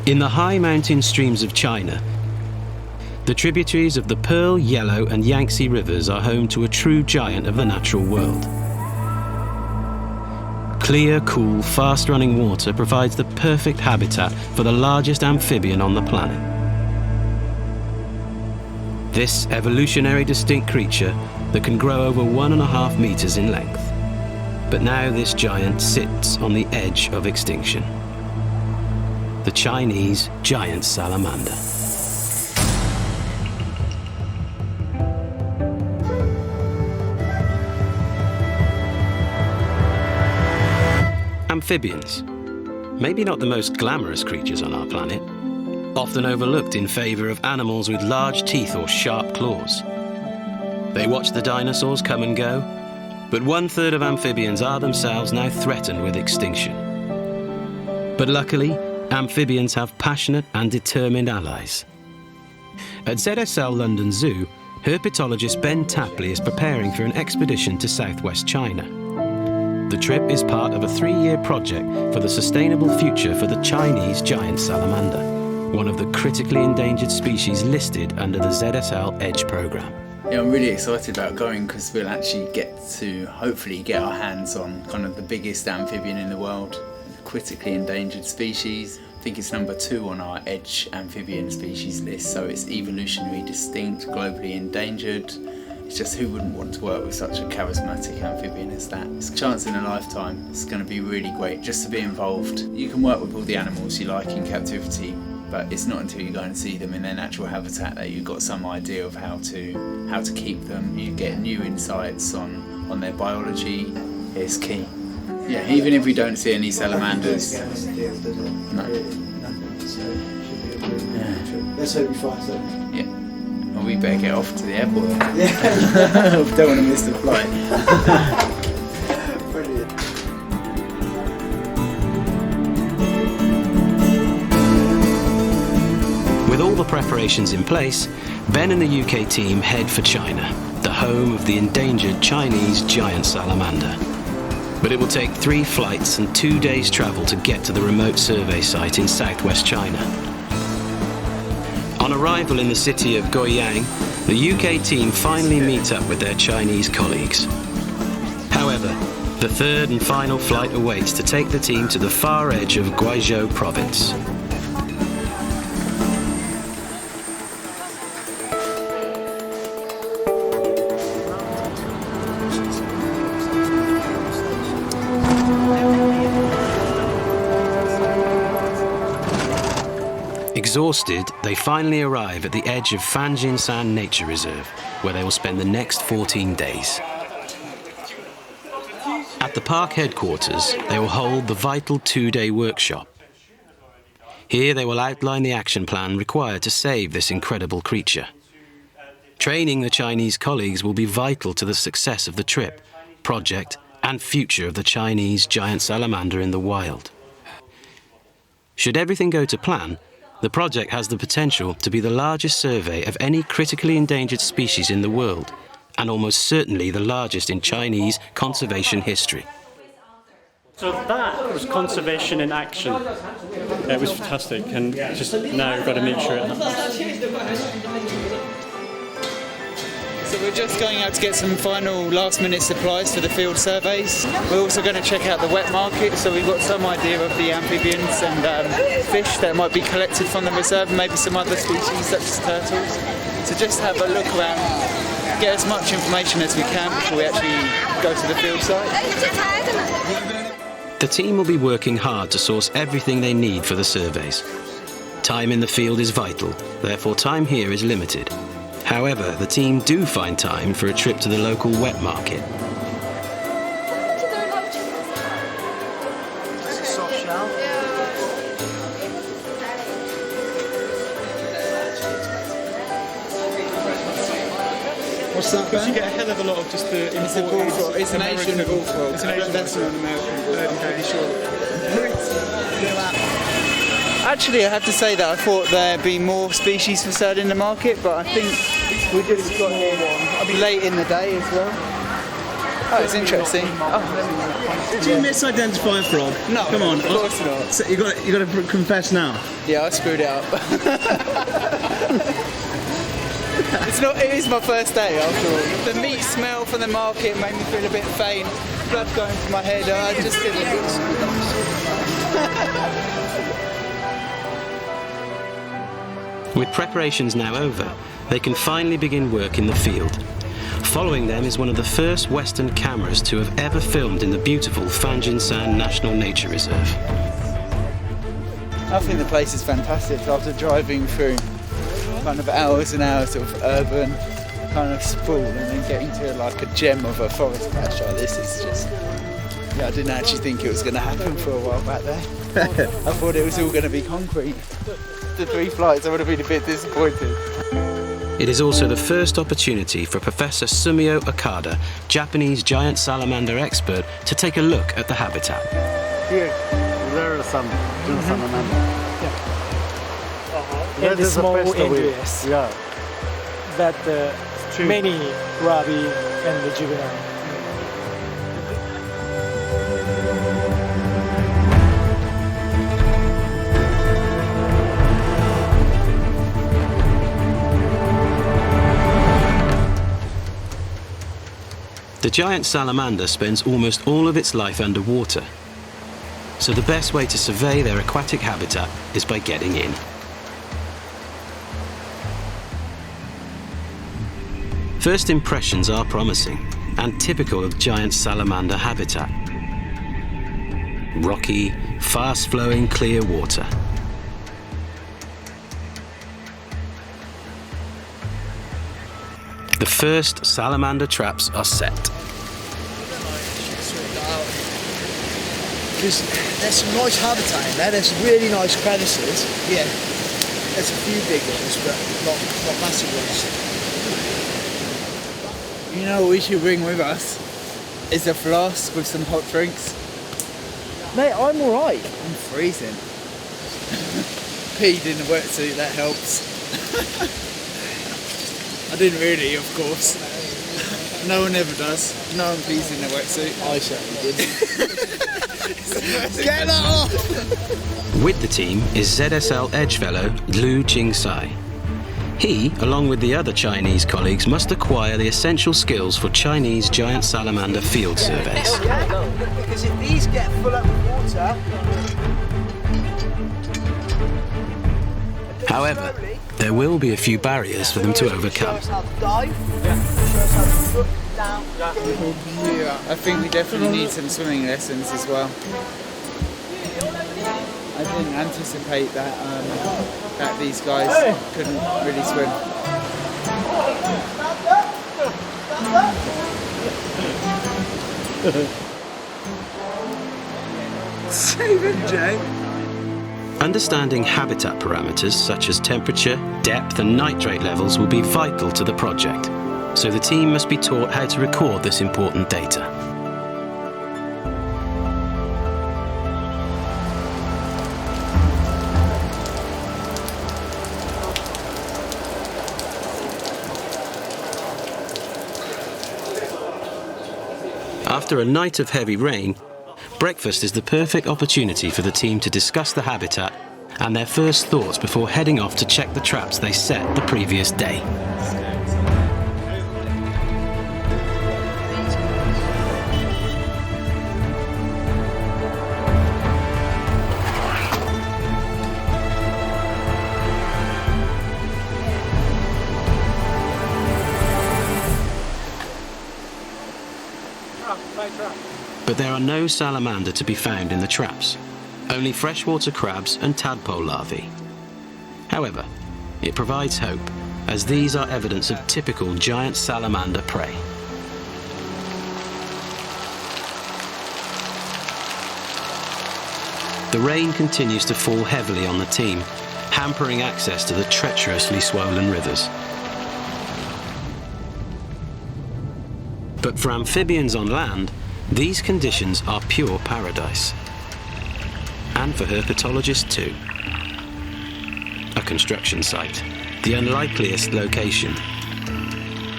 In the high mountain streams of China, the tributaries of the Pearl, Yellow and Yangtze rivers are home to a true giant of the natural world. Clear, cool, fast-running water provides the perfect habitat for the largest amphibian on the planet. This evolutionary distinct creature that can grow over 1.5 meters in length. But now this giant sits on the edge of extinction. The Chinese giant salamander. Amphibians. Maybe not the most glamorous creatures on our planet, often overlooked in favor of animals with large teeth or sharp claws. They watch the dinosaurs come and go, but 1/3 of amphibians are themselves now threatened with extinction. But luckily, amphibians have passionate and determined allies. At ZSL London Zoo, herpetologist Ben Tapley is preparing for an expedition to southwest China. The trip is part of a 3-year project for the sustainable future for the Chinese giant salamander, one of the critically endangered species listed under the ZSL EDGE programme. Yeah, I'm really excited about going because we'll actually get to hopefully get our hands on kind of the biggest amphibian in the world, a critically endangered species. I think it's number 2 on our EDGE amphibian species list, so it's evolutionary distinct, globally endangered. It's just who wouldn't want to work with such a charismatic amphibian as that? It's a chance in a lifetime. It's going to be really great just to be involved. You can work with all the animals you like in captivity, but it's not until you go and see them in their natural habitat that you've got some idea of how to keep them. You get new insights on their biology. It's key. Yeah, even if we don't see any salamanders. No. Yeah. Let's hope we find some. Yeah. Well, we better get off to the airport. Yeah. Don't want to miss the flight. Brilliant. With all the preparations in place, Ben and the UK team head for China, the home of the endangered Chinese giant salamander. But it will take 3 flights and 2 days' travel to get to the remote survey site in southwest China. On arrival in the city of Guiyang, the UK team finally meets up with their Chinese colleagues. However, the 3rd and final flight awaits to take the team to the far edge of Guizhou province. Exhausted, they finally arrive at the edge of Fanjinshan Nature Reserve, where they will spend the next 14 days. At the park headquarters, they will hold the vital 2-day workshop. Here they will outline the action plan required to save this incredible creature. Training the Chinese colleagues will be vital to the success of the trip, project, and future of the Chinese giant salamander in the wild. Should everything go to plan, the project has the potential to be the largest survey of any critically endangered species in the world, and almost certainly the largest in Chinese conservation history. So that was conservation in action. It was fantastic, and just now we've got to make sure it happens. So we're just going out to get some final last-minute supplies for the field surveys. We're also going to check out the wet market, so we've got some idea of the amphibians and fish that might be collected from the reserve, and maybe some other species such as turtles. So just have a look around, get as much information as we can before we actually go to the field site. The team will be working hard to source everything they need for the surveys. Time in the field is vital, therefore time here is limited. However, the team do find time for a trip to the local wet market. It's a soft shell. What's that, Ben? You get a hell of a lot of just the It's a bullfrog. It's an Asian bullfrog. It's an Asian That's not an American bullfrog. I'm pretty sure. Actually, I have to say that I thought there'd be more species for sale in the market, but I think we just got here late in the day as well. Oh, it's interesting. Oh, Did you misidentify a frog? No, Come on. of course not. So you got to confess now. yeah, I screwed it up. It is my first day after all. The meat smell from the market made me feel a bit faint. Blood going through my head. I just didn't. With preparations now over, they can finally begin work in the field. Following them is one of the first Western cameras to have ever filmed in the beautiful Fanjinsan National Nature Reserve. I think the place is fantastic after driving through kind of hours and hours of urban kind of sprawl and then getting to like a gem of a forest patch like this. It's just, yeah, I didn't actually think it was going to happen for a while back there. I thought it was all going to be concrete. The 3 flights, I would have been a bit disappointed. It is also the first opportunity for Professor Sumio Okada, Japanese giant salamander expert, to take a look at the habitat. Here, there are some giant salamander. In the small areas Yeah. that many rabbit and the juvenile. The giant salamander spends almost all of its life underwater, so the best way to survey their aquatic habitat is by getting in. First impressions are promising and typical of giant salamander habitat. Rocky, fast-flowing clear water. The first salamander traps are set. Because there's some nice habitat in there. There's really nice crevices. Yeah. There's a few big ones, but not massive ones. You know what we should bring with us? Is a flask with some hot drinks. Mate, I'm alright. I'm freezing. Peed in the wetsuit, that helps. I didn't really, of course. No one ever does. No one pees in a wetsuit. I certainly did. Get that off! With the team is ZSL Edge fellow Liu Jingsai. He, along with the other Chinese colleagues, must acquire the essential skills for Chinese giant salamander field surveys. Because if these get full up with water... However, there will be a few barriers for them to overcome. Yeah, I think we definitely need some swimming lessons as well. I didn't anticipate that these guys couldn't really swim. Save it, Jay. Understanding habitat parameters such as temperature, depth and nitrate levels will be vital to the project, so the team must be taught how to record this important data. After a night of heavy rain, breakfast is the perfect opportunity for the team to discuss the habitat and their first thoughts before heading off to check the traps they set the previous day. But there are no salamander to be found in the traps, only freshwater crabs and tadpole larvae. However, it provides hope, as these are evidence of typical giant salamander prey. The rain continues to fall heavily on the team, hampering access to the treacherously swollen rivers. But for amphibians on land, these conditions are pure paradise. And for herpetologists too. A construction site, the unlikeliest location.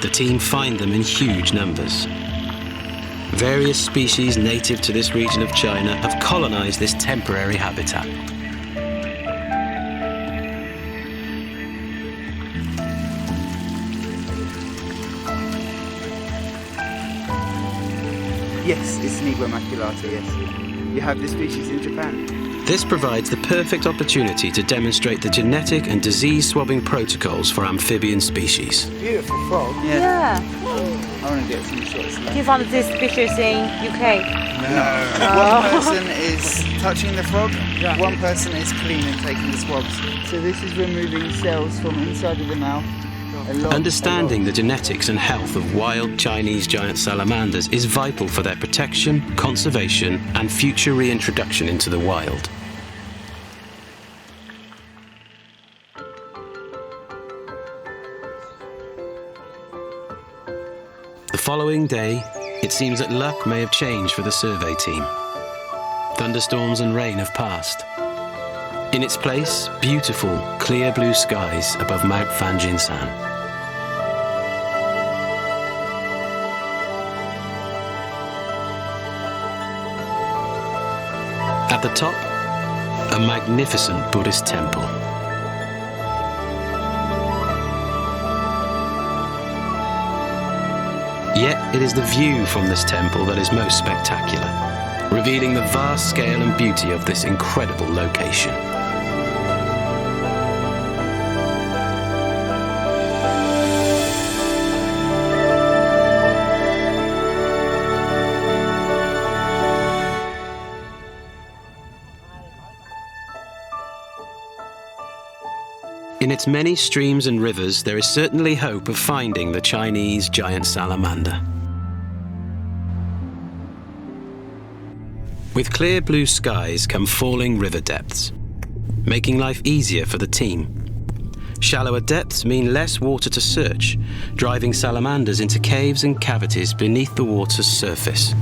The team find them in huge numbers. various species native to this region of China have colonized this temporary habitat. Yes, it's Nigua maculata, yes. You have this species in Japan. This provides the perfect opportunity to demonstrate the genetic and disease swabbing protocols for amphibian species. Beautiful frog. Yeah. I want to get some shots. You found this species in UK? One person is touching the frog, one person is clean and taking the swabs. So this is removing cells from inside of the mouth. Understanding the genetics and health of wild Chinese giant salamanders is vital for their protection, conservation, and future reintroduction into the wild. The following day, it seems that luck may have changed for the survey team. Thunderstorms and rain have passed. In its place, beautiful, clear blue skies above Mount Fanjinsan. At the top, a magnificent Buddhist temple. Yet it is the view from this temple that is most spectacular, revealing the vast scale and beauty of this incredible location. In its many streams and rivers, there is certainly hope of finding the Chinese giant salamander. With clear blue skies come falling river depths, making life easier for the team. Shallower depths mean less water to search, driving salamanders into caves and cavities beneath the water's surface.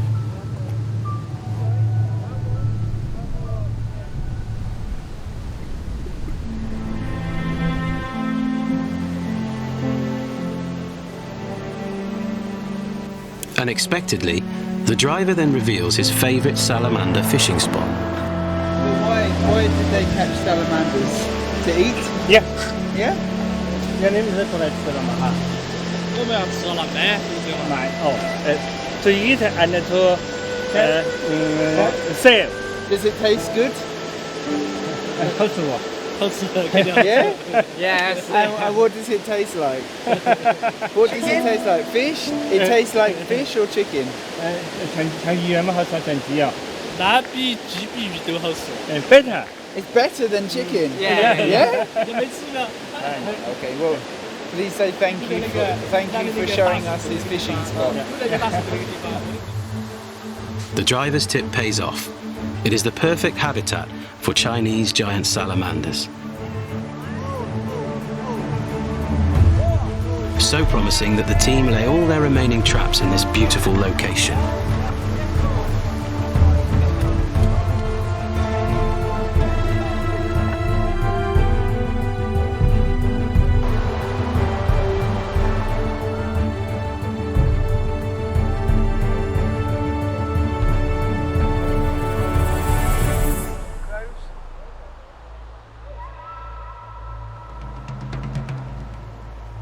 Unexpectedly, the driver then reveals his favourite salamander fishing spot. Why did they catch salamanders? To eat? Yeah. Yeah? 那你们是过来吃了吗？哈。我们要吃了没？买哦，to eat and to sell. Does it taste good? 好吃不？好吃， Yeah? Yes. And what does it taste like? What does it taste like? Fish? It tastes like fish or chicken? 像鱼嘛，好吃像鸡啊。那比鸡比鱼都好吃。Better. It's better than chicken. Yeah. Yeah? 你没吃呢？ Okay, well, please say thank you for showing us his fishing spot. The driver's tip pays off. It is the perfect habitat for Chinese giant salamanders. So promising that the team lay all their remaining traps in this beautiful location.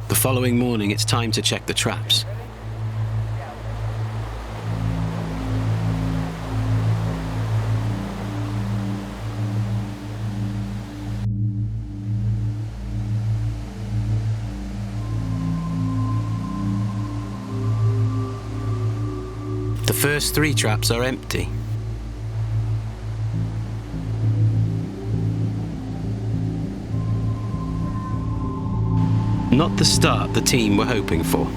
The following morning, it's time to check the traps. The first 3 traps are empty. Not the start the team were hoping for.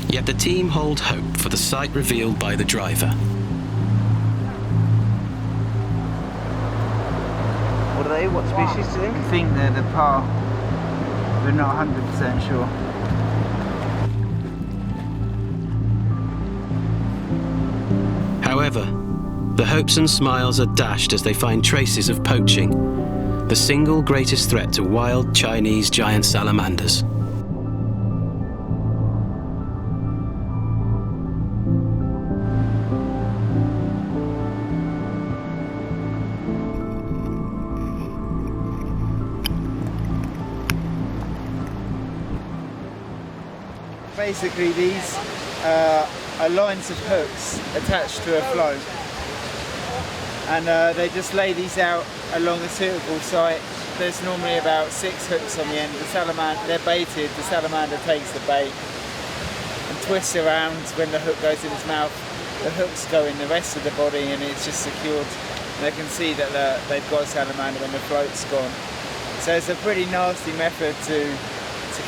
Yet the team hold hope for the site revealed by the driver. What are they? What species do you think? I think they're the par. We're not 100% sure. However, the hopes and smiles are dashed as they find traces of poaching, the single greatest threat to wild Chinese giant salamanders. basically these are lines of hooks attached to a float, and they just lay these out along a suitable site. There's normally about 6 hooks on the end. The salamander, they're baited, the salamander takes the bait and twists around. When the hook goes in its mouth, the hooks go in the rest of the body and it's just secured. And they can see that they've got a salamander when the float's gone. So it's a pretty nasty method to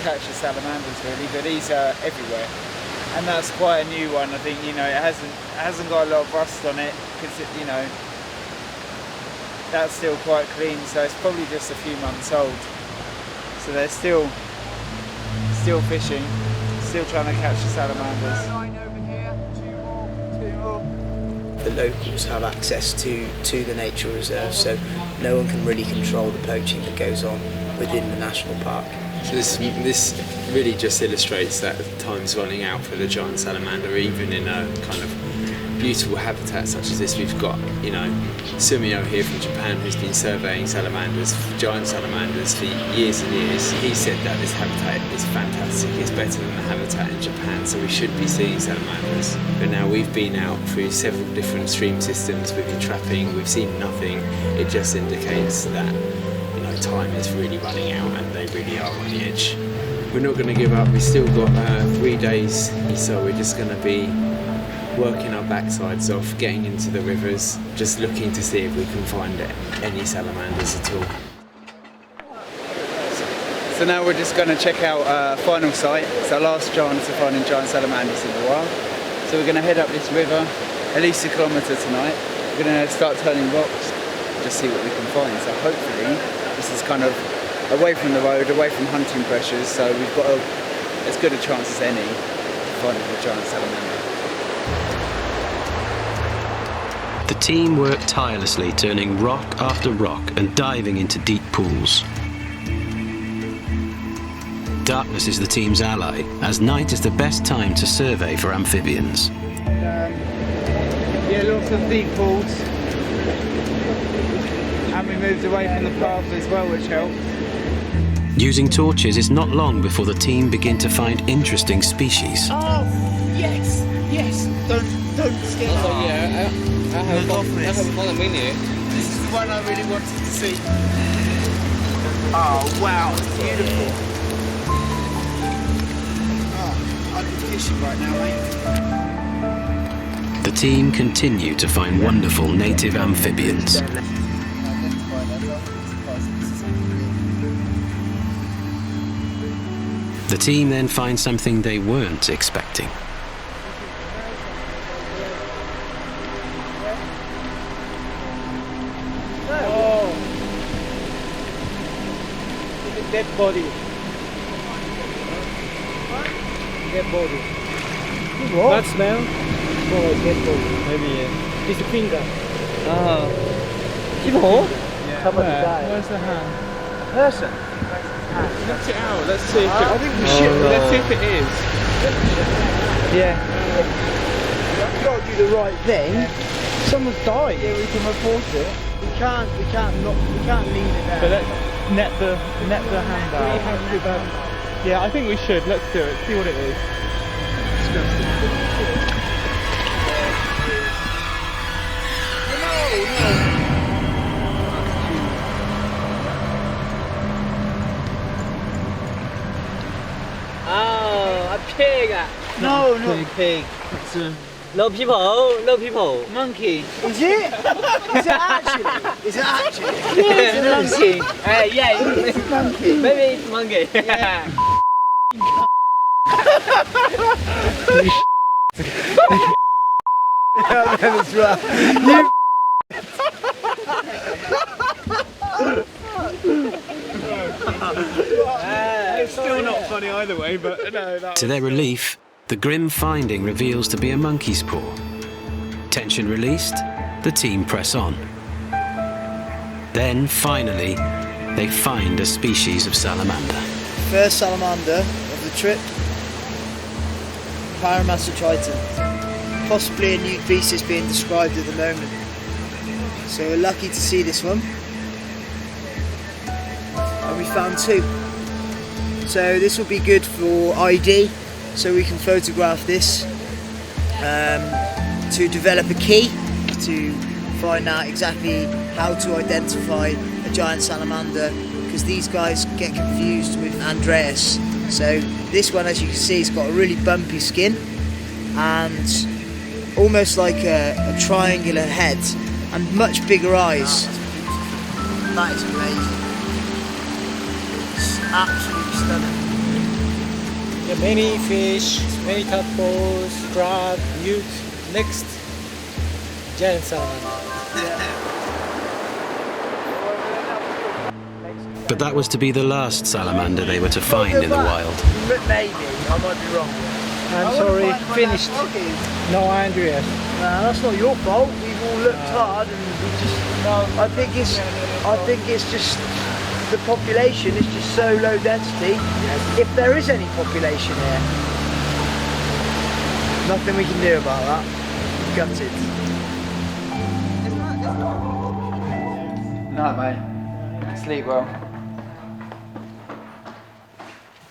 catch the salamanders really, but these are everywhere. And that's quite a new one. I think, you know, it hasn't got a lot of rust on it, because you know, that's still quite clean, so it's probably just a few months old. So they're still fishing, still trying to catch the salamanders. The locals have access to the nature reserve, so no one can really control the poaching that goes on within the national park. So this really just illustrates that time's running out for the giant salamander, even in a kind of beautiful habitat such as this. We've got, you know, Sumio here from Japan, who's been surveying salamanders, giant salamanders, for years and years. He said that this habitat is fantastic, it's better than the habitat in Japan, so we should be seeing salamanders. But now we've been out through several different stream systems, we've been trapping, we've seen nothing. It just indicates that, you know, time is really running out and they really are on the edge. We're not going to give up, we've still got 3 days, so we're just going to be working our backsides off, getting into the rivers, just looking to see if we can find any salamanders at all. So now we're just going to check out our final site. It's our last chance of finding giant salamanders in the wild. So we're going to head up this river, at least 1 kilometre tonight. We're going to start turning rocks, just see what we can find. So hopefully this is kind of away from the road, away from hunting pressures, so we've got as good a chance as any of finding a giant salamander. The team worked tirelessly, turning rock after rock and diving into deep pools. Darkness is the team's ally, as night is the best time to survey for amphibians. Yeah, lots of deep pools. And we moved away from the path as well, which helped. Using torches is not long before the team begin to find interesting species. Oh, yes, yes. Don't scare me. Oh, yeah, I have one a minute. This is the one I really wanted to see. Oh, wow, it's beautiful. Oh, I'd be fishing right now, mate. The team continue to find wonderful native amphibians. The team then finds something they weren't expecting. Oh, it's a dead body. Dead body. What? That smell? Oh, dead body. Maybe yeah. It's a finger. Ah. People? Yeah. Somebody died. Where's the hand? A person? Let's it out. Let's see if I think we should. should. Let's see if it is. Yeah. We've got to do the right thing. Someone's died. Yeah, we can report it. We can't leave it there. But let's net the hand out. Yeah, I think we should. Let's do it. See what it is. Oh, a pig. No, not a pig. No people. No people. Monkey. Is it? Is it actually? Is it actually? It's a monkey. Yeah, It's a monkey. maybe it's monkey. Yeah. That's right. It's still not funny either way, but no. To their relief, the grim finding reveals to be a monkey's paw. Tension released, the team press on. Then, finally, they find a species of salamander. First salamander of the trip. Paramassa triton. Possibly a new species being described at the moment. So we're lucky to see this one. And we found 2. So this will be good for ID so we can photograph this to develop a key to find out exactly how to identify a giant salamander, because these guys get confused with Andreas. So this one, as you can see, has got a really bumpy skin and almost like a triangular head and much bigger eyes. That is amazing. It's absolutely stunning. Yeah, many fish, many tadpoles, crab, newt, next giant salamander. But that was to be the last salamander they were to find in the wild. Maybe, I might be wrong. I'm sorry, finished. No, Andreas. No, that's not your fault. We've all looked hard and we just. No, I think it's just the population is just so low density. If there is any population here, nothing we can do about that. Gutted. No, mate. Sleep well.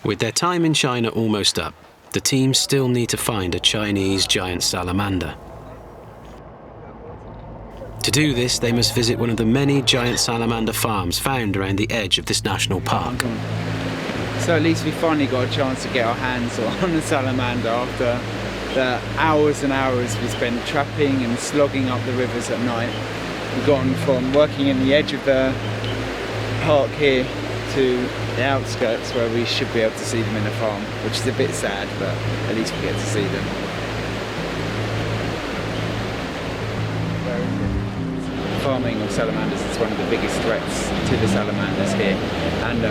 With their time in China almost up, the team still need to find a Chinese giant salamander. To do this, they must visit one of the many giant salamander farms found around the edge of this national park. So at least we finally got a chance to get our hands on the salamander after the hours and hours we spent trapping and slogging up the rivers at night. We've gone from working in the edge of the park here to the outskirts where we should be able to see them in a farm, which is a bit sad, but at least we get to see them. Farming of salamanders is one of the biggest threats to the salamanders here, and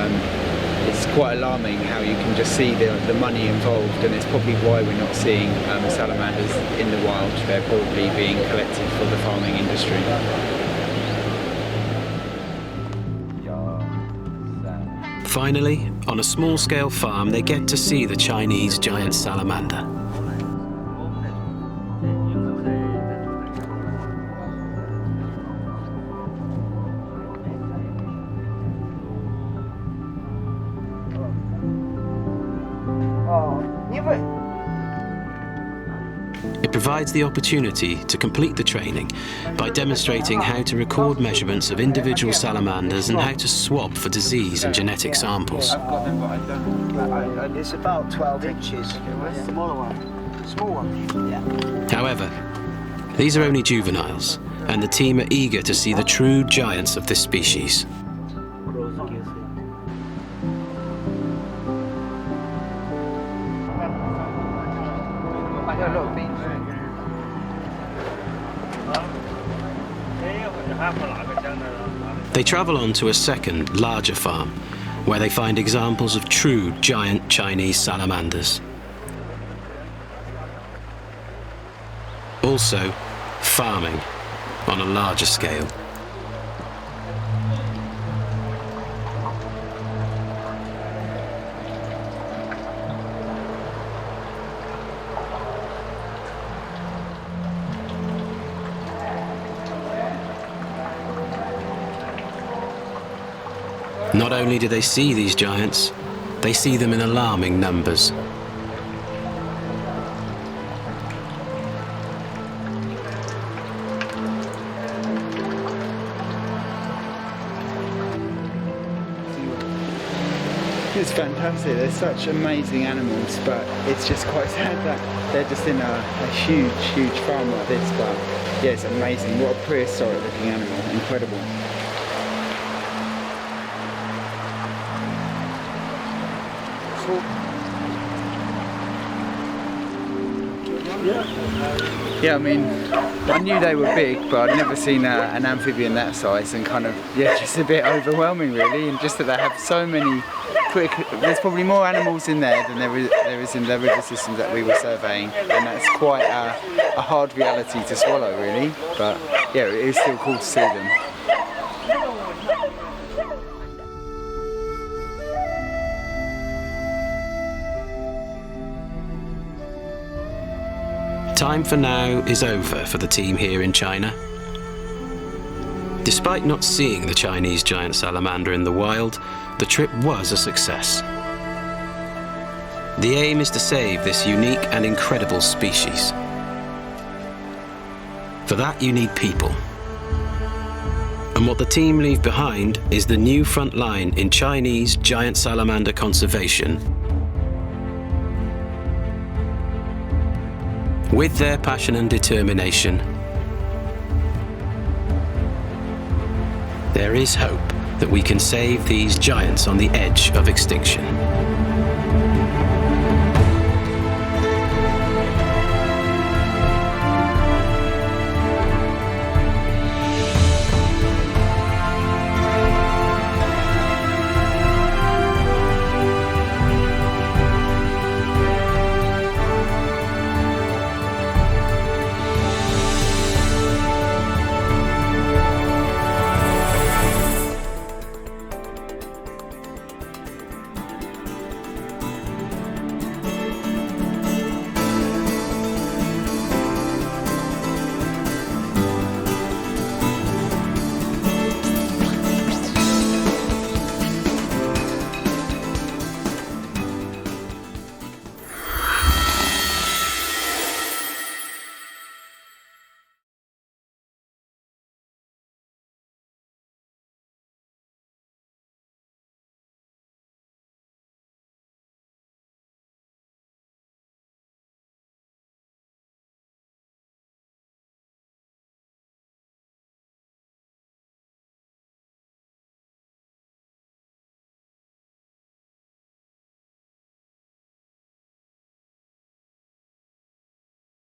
it's quite alarming how you can just see the money involved, and it's probably why we're not seeing salamanders in the wild. They're probably being collected for the farming industry. Finally, on a small-scale farm, they get to see the Chinese giant salamander. It provides the opportunity to complete the training by demonstrating how to record measurements of individual salamanders and how to swab for disease and genetic samples. It's about 12 inches. Smaller one. Small one, yeah. However, these are only juveniles, and the team are eager to see the true giants of this species. They travel on to a second, larger farm, where they find examples of true giant Chinese salamanders. Also, farming on a larger scale. Not only do they see these giants, they see them in alarming numbers. It's fantastic. They're such amazing animals, but it's just quite sad that they're just in a huge, huge farm like this. But yeah, it's amazing. What a prehistoric looking animal. Incredible. Yeah, I mean, I knew they were big, but I'd never seen an amphibian that size, and kind of, yeah, just a bit overwhelming really, and just that they have so many there's probably more animals in there than there is in the river systems that we were surveying, and that's quite a hard reality to swallow really, but yeah, it is still cool to see them. Time for now is over for the team here in China. Despite not seeing the Chinese giant salamander in the wild, the trip was a success. The aim is to save this unique and incredible species. For that, you need people. And what the team leave behind is the new front line in Chinese giant salamander conservation. With their passion and determination, there is hope that we can save these giants on the edge of extinction.